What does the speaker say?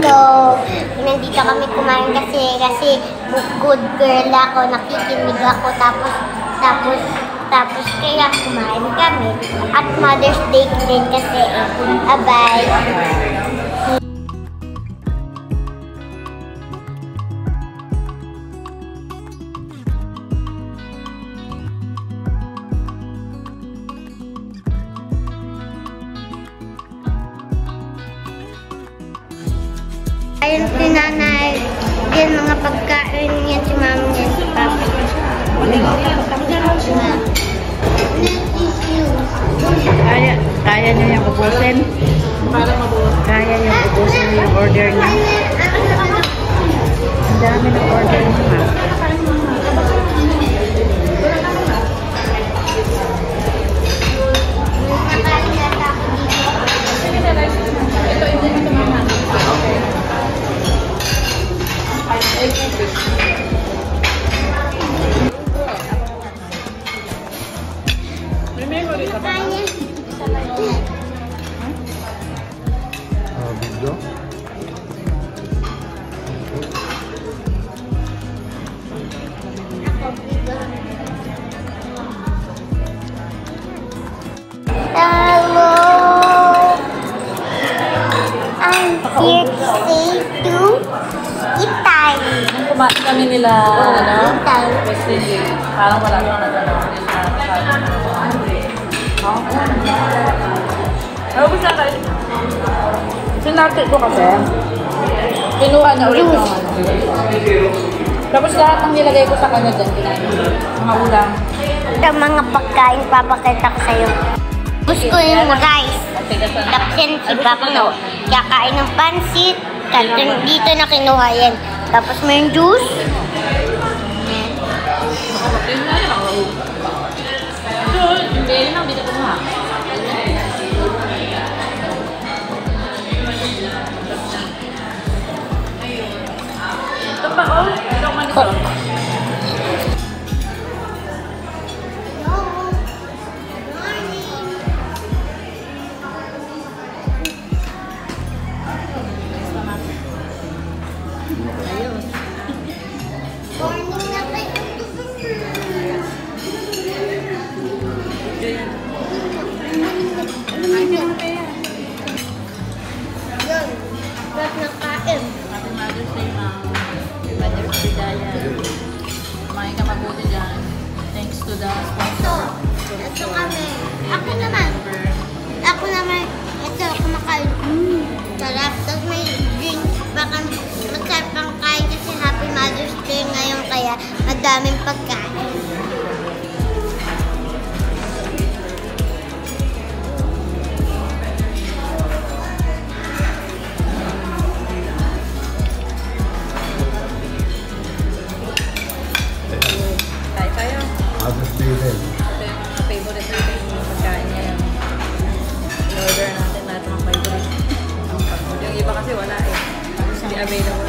Hello! Nandito kami kumain kasi good girl ako, nakikinig ako, tapos kaya kumain kami. At Mother's Day din kasi abay. Ayun si nanay, yan mga pagkain niya, si mama niya, si papa. Kaya niya yung ubusin? Kaya niya ubusin yung order niya? Ang dami ng order niya. Video? Hello! I'm here to say to Itay. Kumain kami nila, Itay. Wesley. Parang wala nang ano gusto natin? Sinati ko kasi. Kinuha na ulit naman. Tapos lahat ng nilagay ko sa kanya dyan, kinain. Mga ulam. Ito mga pagkain, papakita ko sa'yo. Gusto ko yung rice. Tapos yan si Papa no. Kakain ng pansit. Dito na kinuha yan. Tapos may juice. Hindi lang, dito ko na. Ito pa, oh. Ito man ito. Kumain ka mabuti dyan. Thanks to the sponsor. Ito kami. Ako naman. Ito, kumakain. Sarap. Tapos may drink. Baka masarap pang kain kasi Happy Mother's Day ngayon kaya madaming pagkain. Mother's Day din. Ito yung mga favorite natin yung pagkain ngayon. In-order natin lahat ng favorite. Yung iba kasi wala eh. Hindi available.